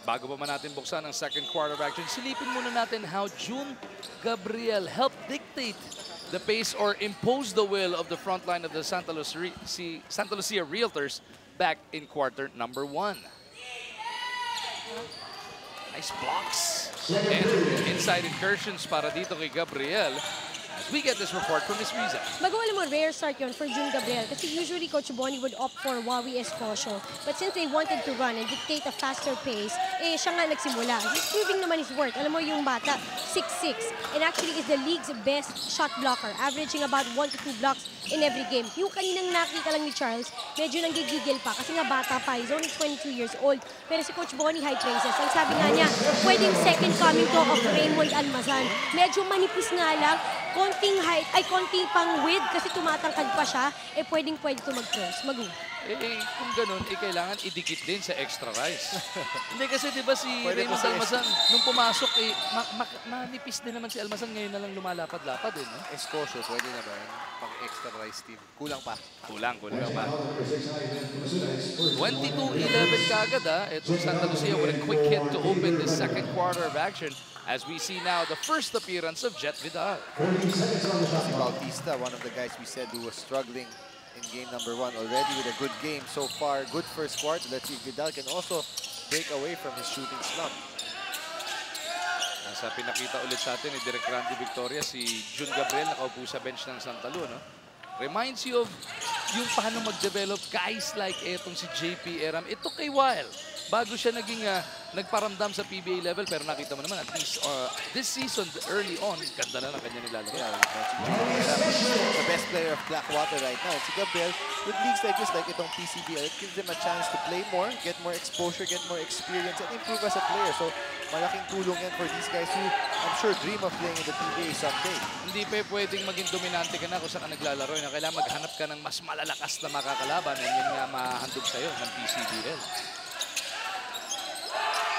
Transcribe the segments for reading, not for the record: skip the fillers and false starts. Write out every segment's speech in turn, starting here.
Bago pa man natin buksan ang second quarter of action, silipin muna natin how Jun Gabriel helped dictate the pace or impose the will of the front line of the Santa Lucia Realtors back in quarter number 1. Nice blocks and inside incursions para dito kay Gabriel. As we get this report from Ms. Riza. Alam mo, rare start yun for Jun Gabriel kasi usually Coach Bonnie would opt for Wawi Escosio. But since they wanted to run and dictate a faster pace, siya nga nagsimula. He's proving naman his worth. Alam mo, yung bata, 6'6", and actually is the league's best shot blocker, averaging about 1 to 2 blocks in every game. Yung kaninang nakita lang ni Charles, medyo nanggigigil pa kasi nga bata pa. He's only 22 years old. Pero si Coach Bonnie, high praises. Ang sabi nga niya, pwedeng second coming to of Raymond Almazan. Medyo manipis nga lang, konting height, konting pang width kasi tumatangkad pa siya, pwede ito mag-cross, Kung ganun, kailangan idikit din sa extra rice. Hindi kasi di ba si Raymond Almazan, nung pumasok, manipis din naman si Almazan, ngayon na lang lumalapad-lapad eh, no? Escosio, pwede na ba? Pang extra rice team. Kulang pa. Kulang pa. 22-11 kagad itong Santa Lucia with a quick hit to open the second quarter of action. As we see now the first appearance of Jet Vidal. Si Bautista, one of the guys we said who was struggling in game number 1 already with a good game so far. Good first quarter. Let's see if Vidal can also break away from his shooting slump. Nasa pinakita ulit sa atin ni Direk Randy Victoria, si Jun Gabriel nakaupo sa bench ng Santa Lu, no? Reminds you of yung paano mag-develop guys like etong si JP Eram. It took a while bago siya naging nagparamdam sa PBA level, pero nakita mo naman at least this season early on, ganda na ng kanya nilalaro. The best player of Blackwater right now. Si Gabriel, with leagues like this, like itong PCBL, it gives them a chance to play more, get more exposure, get more experience, and improve as a player. So, malaking tulong yan for these guys who, I'm sure, dream of playing in the PBA someday. Hindi pa pwedeng maging dominante ka na kung saan ka naglalaro. Kailangan maghanap ka ng mas malalakas na makakalaban, and yun nga mahandog sa'yo ng PCBL.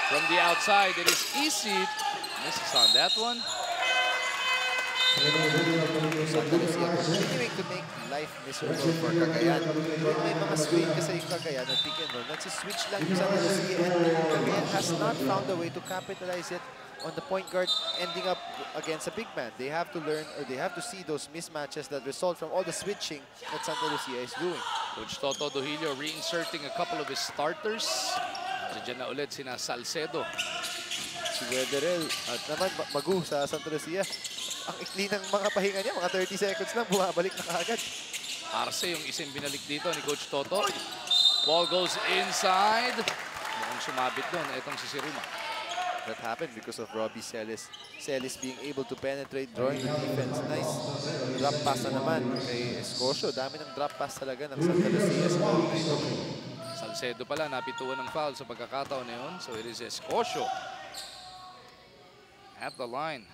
From the outside, it is Isit. Misses on that one. Santa Lucia continuing to make life miserable for Cagayan. May mga screen kasi yung Cagayan at pick and roll. Nagsiswitch lang yung Santa Lucia, and Cagayan has not found a way to capitalize it on the point guard ending up against a big man. They have to learn, or they have to see those mismatches that result from all the switching that Santa Lucia is doing. Coach Toto Dohilio reinserting a couple of his starters. Diyan na ulit sina Salcedo. Si Wederel at naman Magu sa Santa Lucia. Ang ikli ng mga pahinga niya, mga 30 seconds lang, bumabalik na kaagad. Arce yung isang binalik dito ni Coach Toto. Ball goes inside. Mukhang sumabit doon. Itong si Siruma. That happened because of Robbie Celis. Celis being able to penetrate, drawing the defense. Nice drop pass na naman kay Escosio. Dami ng drop pass talaga ng Santa Lucia. Salcedo pala, napituan ng foul sa pagkakataon na yun. So it is Escosio at the line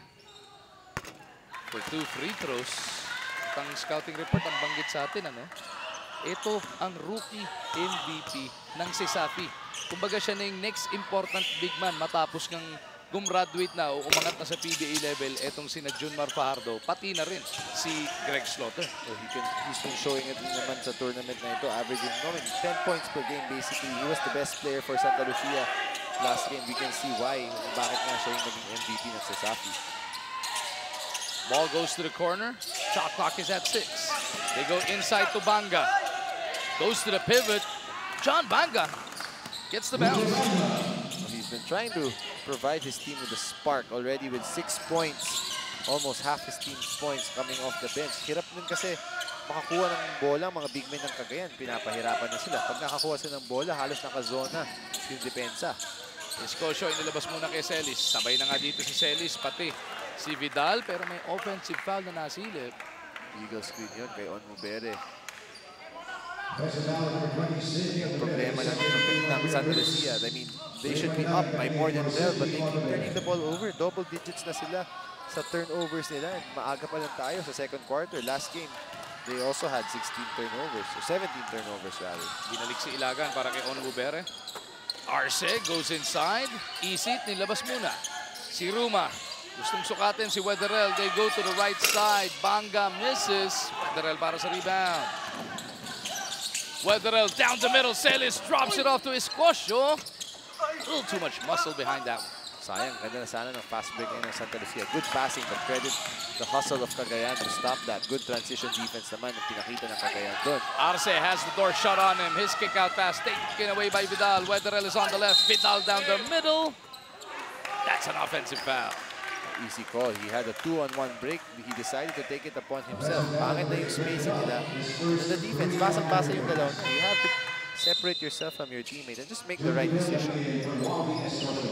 for 2 free throws. Ang scouting report ang banggit sa atin, ito ang rookie MVP ng CESAFI. Kumbaga siya na yung next important big man matapos ng gumraduate na o umangat na sa PBA level etong sina Junmar Fajardo, pati na rin si Greg Slaughter. So he's been showing it naman sa tournament na ito, averaging 10 points per game basically. He was the best player for Santa Lucia last game. We can see why, bakit nga siya yung naging MVP ng CESAFI. Ball goes to the corner. Shot clock is at 6. They go inside to Banga. Goes to the pivot. John Banga gets the bounce. He's been trying to provide his team with a spark already with 6 points. Almost half his team's points coming off the bench. Hirap din kasi makakuha ng bola mga big men ng Cagayan. Pinapahirapan na sila. Pag nakakuha sila ng bola, halos nakazona yung depensa. Escosio inilabas muna kay Celis. Sabay na nga dito si Celis, pati si Vidal, pero may offensive foul na nasilip. Eagle screen yun kay Onmubere. Problema lang ng Santa Lucia. I mean, they should be up by more than 12, but they keep turning the ball over. Double digits na sila sa turnovers nila. Maaga pa lang tayo sa second quarter. Last game, they also had 16 turnovers, or 17 turnovers rather. Binalik si Ilagan para kay Onmubere. Arce goes inside. Isit, nilabas muna. Si Ruma. Gustong sukatin si Wederel. They go to the right side. Banga misses. Wederel para sa rebound. Wederel down the middle. Celis drops it off to Escosio. A little too much muscle behind that one. Sayang, ganda na sana ng fast break ngayon ng Santa Lucia. Good passing, but credit the hustle of Cagayan to stop that. Good transition defense naman ang pinakita ng Cagayan doon. Arce has the door shut on him. His kick out pass taken away by Vidal. Wetherell is on the left. Vidal down the middle. That's an offensive foul. Easy call. He had a 2-on-1 break. He decided to take it upon himself. Pangit na yung spacing nila. And the defense, basang-basa yung galaw na. You have to separate yourself from your teammate and just make the right decision.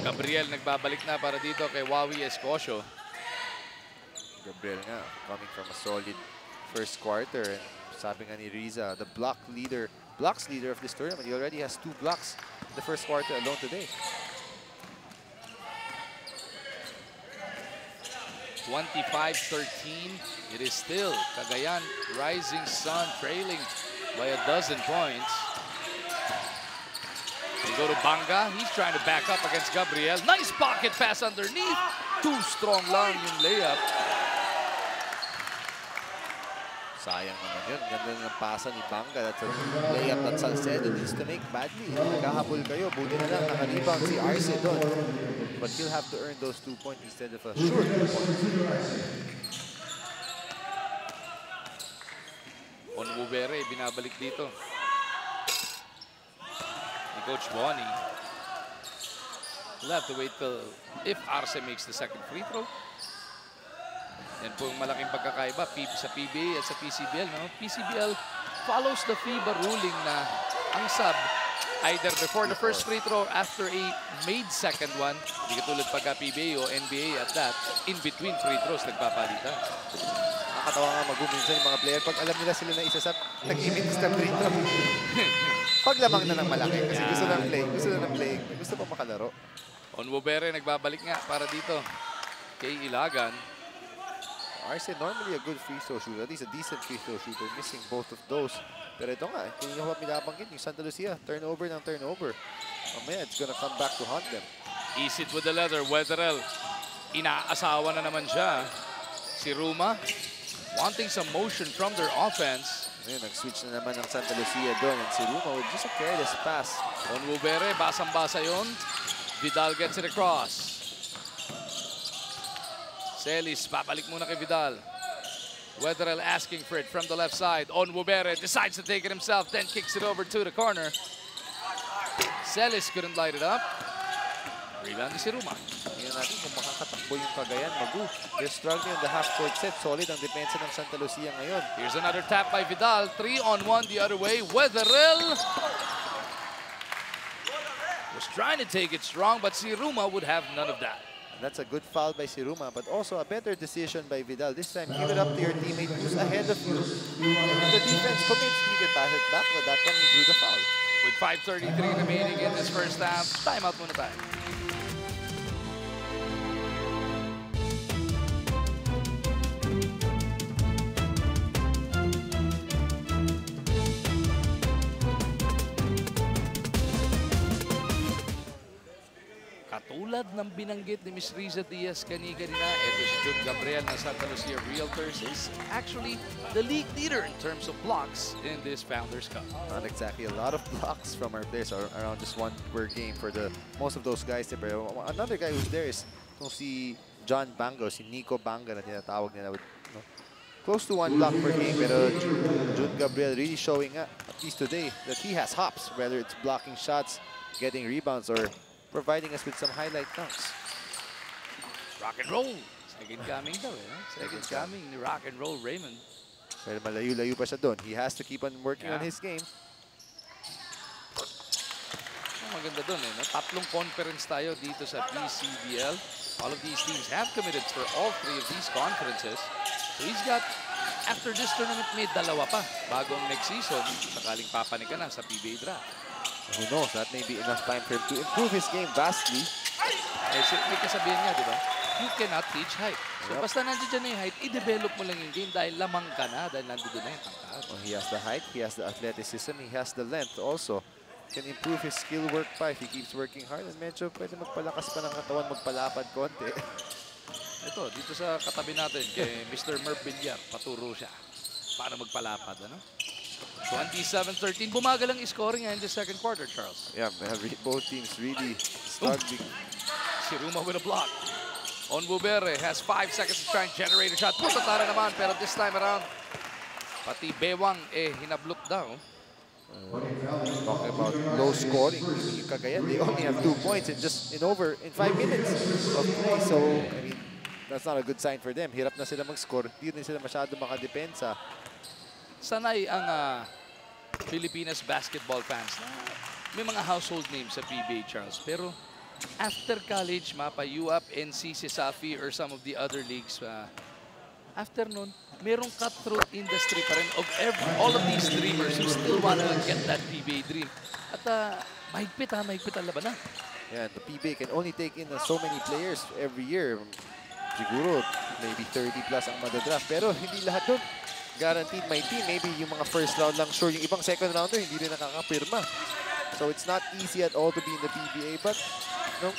Gabriel nagbabalik na para dito kay Wawi Escocio. Gabriel nga, coming from a solid first quarter. And sabi nga ni Riza, the blocks leader of this tournament. He already has 2 blocks in the first quarter alone today. 25-13. It is still Cagayan Rising Sun trailing by 12 points. They go to Banga. He's trying to back up against Gabriel. Nice pocket pass underneath. Too strong lang yung layup. Sayang naman yun. Ganda ng pasa ni Banga. That's a layup that Salcedo needs to make badly. Naghahabol kayo. Buti na lang nakarebound si Arce doon. But he'll have to earn those 2 points instead of a short 2 points. Onwubere, binabalik dito. Ni Coach Bonnie. We'll have to wait till if Arce makes the second free throw. Yan po yung malaking pagkakaiba sa PBA at sa PCBL. No? PCBL follows the FIBA ruling na ang sub either before the first free throw, after a made second one, hindi katulad pagka PBA o NBA at that, in between free throws, nagpapalitan. Nakakatawa nga maguminsan yung mga player. Pag alam nila sila na isasap, nag-imitis na free throw. Paglamang na ng malaki kasi gusto na ng playing. Gusto pa makalaro. Onwubere nagbabalik nga para dito kay Ilagan. Arce normally a good free throw shooter, at least a decent free throw shooter, missing both of those. Pero ito nga, hindi nyo pa binabanggit yung Santa Lucia. Turnover ng turnover. Mamaya, it's gonna come back to haunt them. Isit with the leather. Wetherell, inaasawa na naman siya. Si Ruma, wanting some motion from their offense. Ngayon, nag-switch na naman ng Santa Lucia doon. And si Ruma with just a careless pass. Onwubere, basang-basa yun. Vidal gets it across. Celis, babalik muna kay Vidal. Wetherell asking for it from the left side. Onwubere decides to take it himself, then kicks it over to the corner. Celis couldn't light it up. Rebound ni si Ruma. Tingnan natin kung makakatakbo yung Cagayan. Magu, they're struggling in the half-court set. Solid ang depensa ng Santa Lucia ngayon. Here's another tap by Vidal. 3-on-1 the other way. Wetherell was trying to take it strong, but si Ruma would have none of that. That's a good foul by Siruma, but also a better decision by Vidal. This time, give it up to your teammate who's ahead of you. If the defense commits, you can pass it back, but that time you drew the foul. With 5:33 remaining in this first half, timeout muna tayo. Katulad ng binanggit ni Ms. Riza Diaz kanina, ito si Jun Gabriel ng Santa Lucia Realtors is actually the league leader in terms of blocks in this Founders Cup. Not exactly a lot of blocks from our players, around just 1 per game for most of those guys. Pero another guy who's there is si John Bango, si Nico Banga na tinatawag nila. Close to 1 block per game, pero Jun Gabriel really showing at least today that he has hops, whether it's blocking shots, getting rebounds, or providing us with some highlight dunks. Rock and roll. Second coming daw eh. Second coming ni Rock and Roll Raymond. Pero malayo-layo pa siya doon. He has to keep on working on his game. Maganda doon eh. No? Tatlong conference tayo dito sa PCBL. All of these teams have committed for all 3 of these conferences. So he's got, after this tournament, may 2 pa bagong next season. Sakaling papanik ka na sa PBA draft. Who knows, that may be enough time for him to improve his game vastly. Eh, may kasabihan nga, di ba? You cannot teach height. So basta nandiyan na yung height, i-develop mo lang yung game dahil lamang ka na, dahil nandiyan na yung tangkad. Well, he has the height, he has the athleticism, he has the length also. Can improve his skill work pa if he keeps working hard. And medyo pwede magpalakas pa ng katawan, magpalapad konti. Ito, dito sa katabi natin, kay Mr. Merv Villar, paturo siya. Paano magpalapad, ano? 27-13. Bumagal ang scoring in the second quarter, Charles. Yeah, both teams really struggling. Siruma with a block. Onbubere has 5 seconds to try and generate a shot. Putatara naman, pero this time around, pati Bewang hinablok daw. Talking about low scoring, yung Cagayan, they only have 2 points in 5 minutes of play. So, I mean, that's not a good sign for them. Hirap na sila mag-score. Hindi rin sila masyado makadepensa. Sanay ang Pilipinas basketball fans na may mga household names sa PBA, Charles. Pero after college, mapa UAP, NC, CSAFI, or some of the other leagues, after nun, merong cutthroat industry pa rin of all of these dreamers who still wanna get that PBA dream. At mahigpit ang labanan. Yeah, the PBA can only take in so many players every year. Siguro, maybe 30 plus ang madadraft. Pero hindi lahat doon guaranteed my team. Maybe yung mga first round lang sure. Yung ibang second rounder, hindi rin nakakapirma. So it's not easy at all to be in the PBA. But, you know,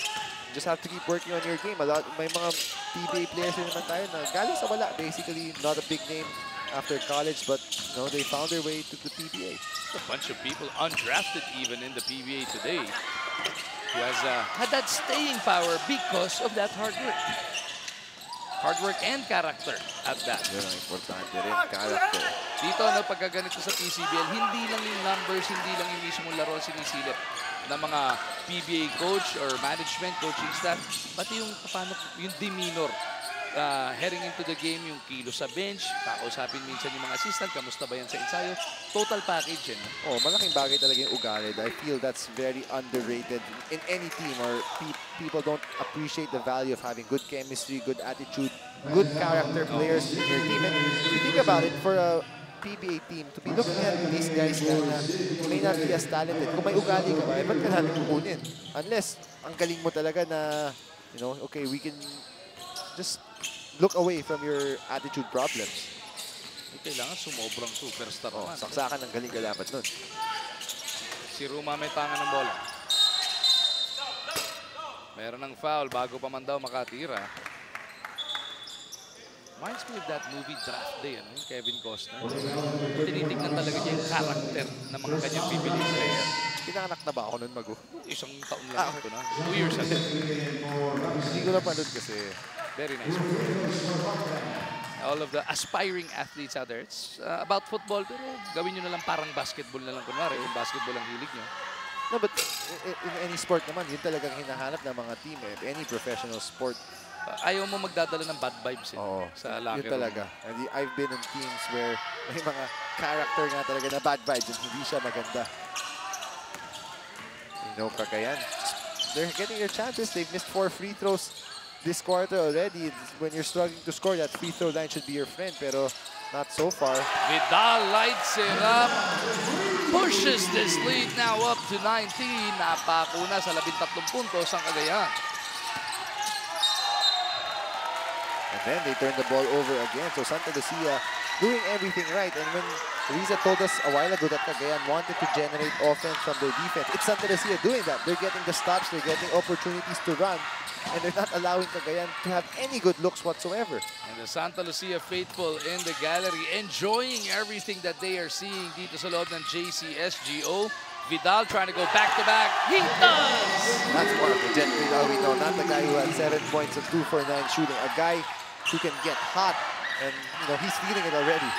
just have to keep working on your game. May mga PBA players din naman tayo na galing sa wala. Basically, not a big name after college, but you know, they found their way to the PBA. A bunch of people undrafted even in the PBA today who has had that staying power because of that hard work. Hard work and character at that. Yun ang importante rin, character. Dito, no, pagka ganito sa PCBL, hindi lang yung numbers, hindi lang yung mismong laro sinisilip ng mga PBA coach or management, coaching staff, pati yung paano, yung demeanor heading into the game, yung kilo sa bench, kausapin minsan yung mga assistant, kamusta ba yan sa ensayo, total package yan. Oh, malaking bagay talaga yung ugali. I feel that's very underrated in any team, or people don't appreciate the value of having good chemistry, good attitude, good character players in your team. And if you think about it, for a PBA team, to be looking at these guys na may not be as talented, kung may ugali ka ba, ba't ka natin kukunin? Unless, ang galing mo talaga na, you know, okay, we can just look away from your attitude problems. Kailangan sumobrang superstar naman. Saksakan ang galing ka dapat nun. Si Ruma may tanga ng bola. Meron ng foul bago pa man daw makatira. Reminds me of that movie Draft Day, ano? Kevin Costner. Tinitignan talaga niya yung character ng mga kanyang bibiling player. Pinaanak na ba ako nun, Magu? Isang taon lang ito na. 2 years ago. Hindi ko na panood kasi. Very nice. All of the aspiring athletes out there. It's about football, pero gawin nyo na lang parang basketball na lang kunwari. Kung basketball ang hilig nyo. No, but in any sport naman, yun talagang hinahanap ng mga team. Any professional sport. Ayaw mo magdadala ng bad vibes sa locker yun talaga. And I've been in teams where may mga character nga talaga na bad vibes and hindi siya maganda. You know, Cagayan, they're getting their chances. They've missed 4 free throws this quarter already. When you're struggling to score, that free throw line should be your friend, pero not so far. Vidal lights it up. Pushes this lead now up to 19. Napako na sa 13 puntos ang Cagayan. And then they turn the ball over again. So Santa Lucia doing everything right. And when Riza told us a while ago that Cagayan wanted to generate offense from their defense, it's Santa Lucia doing that. They're getting the stops, they're getting opportunities to run, and they're not allowing Cagayan to have any good looks whatsoever. And the Santa Lucia faithful in the gallery enjoying everything that they are seeing dito sa loob ng JCSGO. Vidal trying to go back-to-back. He does! That's part of the Jet Vidal we know. Not the guy who had 7 points and 2 for 9 shooting. A guy who can get hot, and you know he's feeling it already.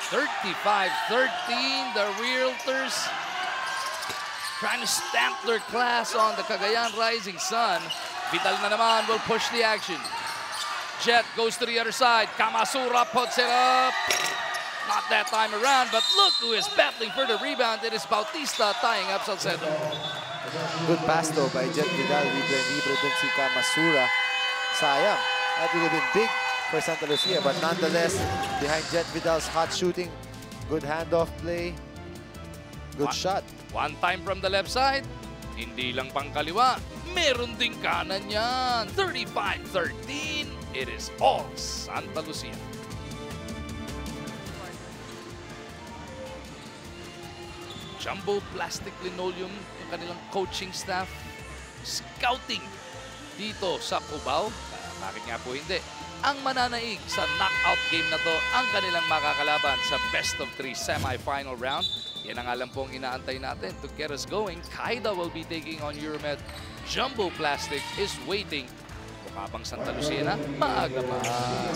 35-13, the Realtors trying to stamp their class on the Cagayan Rising Sun. Vidal na naman will push the action. Jet goes to the other side. Kamasura puts it up. Not that time around, but look who is battling for the rebound. It is Bautista tying up Salcedo. Good pass though by Jet Vidal. Libre dun si Kamasura. Sayang. That would have been big for Santa Lucia, but nonetheless, behind Jet Vidal's hot shooting, good handoff play, good shot. One time from the left side, hindi lang pang kaliwa, meron ding kanan yan. 35-13, it is all Santa Lucia. Jumbo plastic linoleum, yung kanilang coaching staff, scouting dito sa Cubao. Bakit nga po hindi? ang mananaig sa knockout game na to ang kanilang makakalaban sa best of 3 semi-final round. Yan ang alam pong inaantay natin to get us going. Kaida will be taking on Euromed. Jumbo Plastic is waiting. Mukha bang Santa Lucia na? Maaga pa.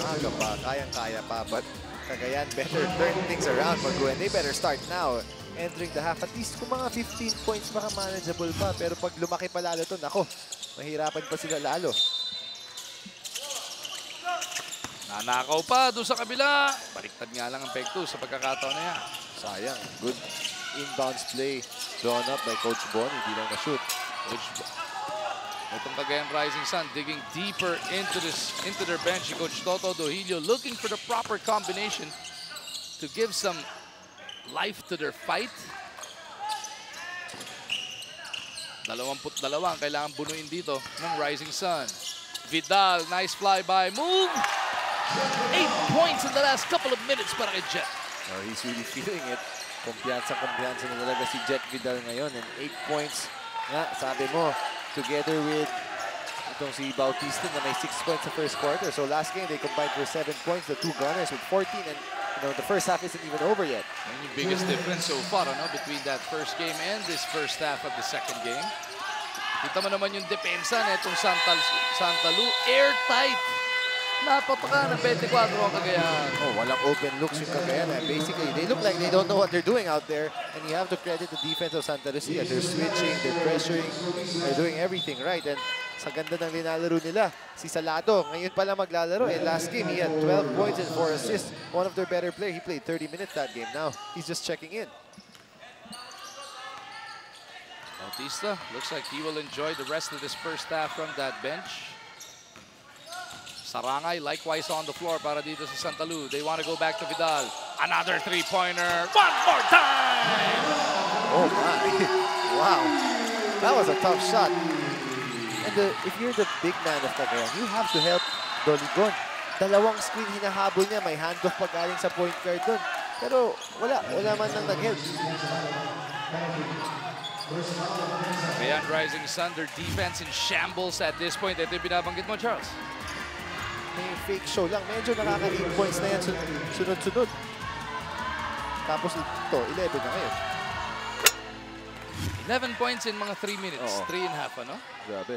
Maaga pa, kayang-kaya pa. But Cagayan better turn things around, Maguen. They better start now. Entering the half, at least kung mga 15 points baka manageable pa. Pero pag lumaki pa lalo to, nako, mahirapan pa sila lalo. Nanakaw pa doon sa kabila. Baliktad nga lang ang Peg 2 sa pagkakataon na yan. Sayang. Good inbounds play drawn up by Coach Bon. Hindi lang na-shoot. Itong Cagayan Rising Sun digging deeper into their bench. Si Coach Toto Dohilio looking for the proper combination to give some life to their fight. 22 ang kailangan bunuin dito ng Rising Sun. Vidal, nice flyby move. 8 points in the last couple of minutes para kay Jet. Oh, he's really feeling it. Kumpiyansa na talaga si Jet Vidal ngayon. And 8 points nga, sabi mo, together with itong si Bautista na may 6 points sa first quarter. So last game, they combined for 7 points. The two Gunners with 14. And the first half isn't even over yet. And yung biggest difference so far between that first game and this first half of the second game. Kita mo naman yung depensa na itong Santa Lu. Airtight. Napataka ng 24 ang Cagayan. Oh, walang open looks yung Cagayan. Basically, they look like they don't know what they're doing out there. And you have to credit the defense of Santa Lucia. They're switching, they're pressuring, they're doing everything right. And sa ganda ng linalaro nila, si Salado, ngayon pala maglalaro. And last game, he had 12 points and 4 assists. One of their better players. He played 30 minutes that game. Now, he's just checking in. Bautista looks like he will enjoy the rest of this first half from that bench. Sarangay likewise on the floor para dito sa Santa Lu. They want to go back to Vidal. Another three-pointer. One more time! Oh my. Wow. That was a tough shot. And if you're the big man of Cagayan, you have to help Doligon. Dalawang screen hinahabol niya. May handoff pa galing sa point guard doon. Pero wala man nang nag-help. Cagayan Rising Sun, their defense in shambles at this point. Ito yung binabanggit mo, Charles. May fake show lang. Medyo nakaka-8 points na yan sunod-sunod. Tapos ito, 11 na ngayon. 11 points in mga 3 minutes. Oo. 3.5, ano? Grabe.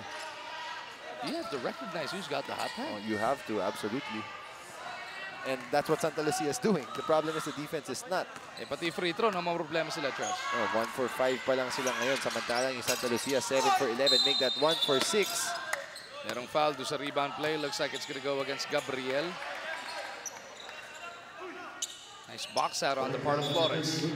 You have to recognize who's got the hot hand. Oh, you have to, absolutely. And that's what Santa Lucia is doing. The problem is the defense is not. Eh, pati free throw, no? Mga problema sila, Charles. Oh, 1 for 5 pa lang sila ngayon. Samantalang yung Santa Lucia, 7 for 11. Make that 1 for 6. Merong foul do sa rebound play. Looks like it's gonna go against Gabriel. Nice box out on the part of Flores.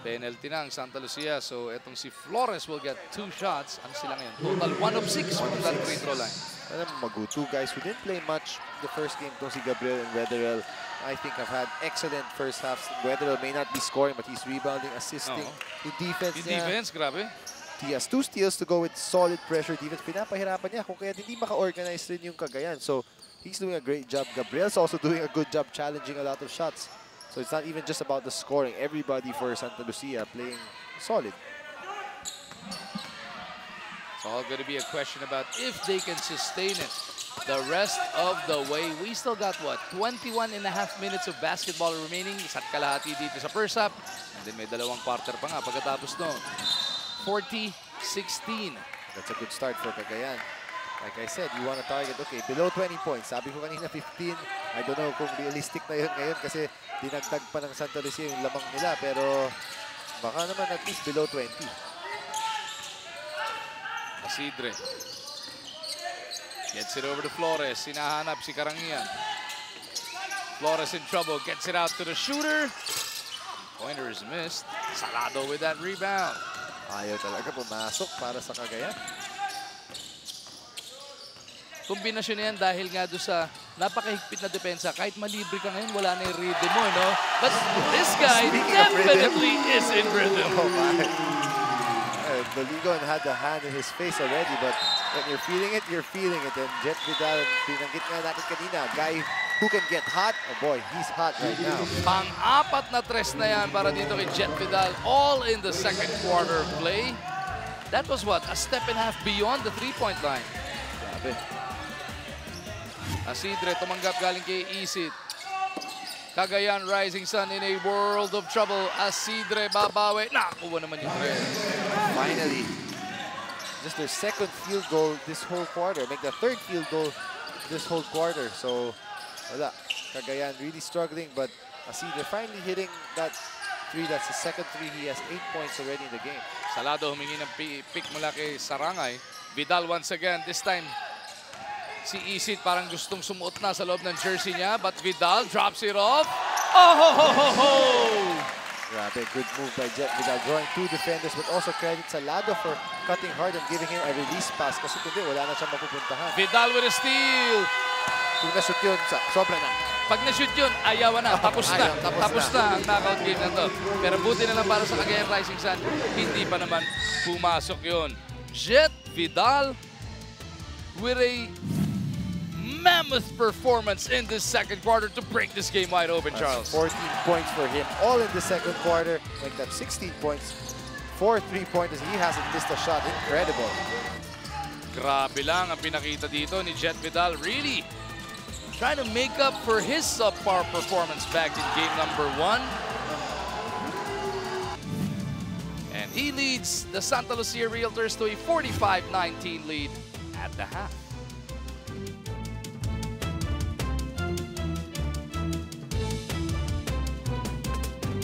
Penalty na ang Santa Lucia. So itong si Flores will get 2 shots. Ano sila ngayon? Total 1 of 6 from that free throw line. Alam mo, two guys who didn't play much the first game, itong si Gabriel and Wetherell, I think have had excellent first halves. Wetherell may not be scoring, but he's rebounding, assisting. Yung defense Yung niya, defense, grabe. he has 2 steals to go with solid pressure defense. Pinapahirapan niya kung kaya hindi maka-organize rin yung Cagayan. So he's doing a great job. Gabriel's also doing a good job challenging a lot of shots. So it's not even just about the scoring. Everybody for Santa Lucia playing solid. It's all going to be a question about if they can sustain it the rest of the way. We still got, what, 21 and a half minutes of basketball remaining. Isa't kalahati dito sa first half. And then may dalawang quarter pa nga pagkatapos noon. 40-16. That's a good start for Cagayan. Like I said, you want to target, okay, below 20 points. Sabi ko kanina 15. I don't know kung realistic na yun ngayon kasi dinagdag pa ng Santa Lucia yung lamang nila. Pero baka naman at least below 20. Isidre. Gets it over to Flores. Sinahanap si Karangian. Flores in trouble. Gets it out to the shooter. Pointer is missed. Salado with that rebound. Ayaw talaga pumasok para sa Cagayan. Kombinasyon na yan dahil nga doon sa napakahigpit na depensa. Kahit malibre ka ngayon, wala na yung rhythm mo, no? But this guy definitely is in rhythm. Oh my. Doligon had the hand in his face already, but when you're feeling it, you're feeling it. And Jet Vidal, pinanggit nga natin kanina, guy who can get hot. Oh boy, he's hot right now. Pang-apat na tres na yan para dito kay Jet Vidal, all in the second quarter play. That was what? A step and a half beyond the three-point line. Grabe. Asidre tumanggap galing kay Isit. Cagayan Rising Sun in a world of trouble. Asidre babawi. Nakuha naman yung thread. Finally, just their second field goal this whole quarter. Make the third field goal this whole quarter. So, wala. Cagayan really struggling, but Asidre finally hitting that three. That's the second three. He has 8 points already in the game. Salado humingi ng pick mula kay Sarangay. Vidal once again, this time si Isit parang gustong sumuot na sa loob ng jersey niya, but Vidal drops it off. Oh ho ho ho ho! Grabe, good move by Jet Vidal, drawing 2 defenders, but also credit Salado for cutting hard and giving him a release pass kasi kundi wala na siyang mapupuntahan. Vidal with a steal. Kung na-shoot yun, sobra na. Pag na-shoot yun, ayaw na. Tapos na. Ayaw, Tapos na ang knockout game na to. Pero buti na lang para sa Cagayan Rising Sun, hindi pa naman pumasok yun. Jet Vidal with a mammoth performance in this second quarter to break this game wide open, Charles. 14 points for him, all in the second quarter. Make that 16 points. 4 3-pointers. He hasn't missed a shot. Incredible. Grabe lang ang pinakita dito ni Jet Vidal. Really trying to make up for his subpar performance back in game number 1. And he leads the Santa Lucia Realtors to a 45-19 lead at the half.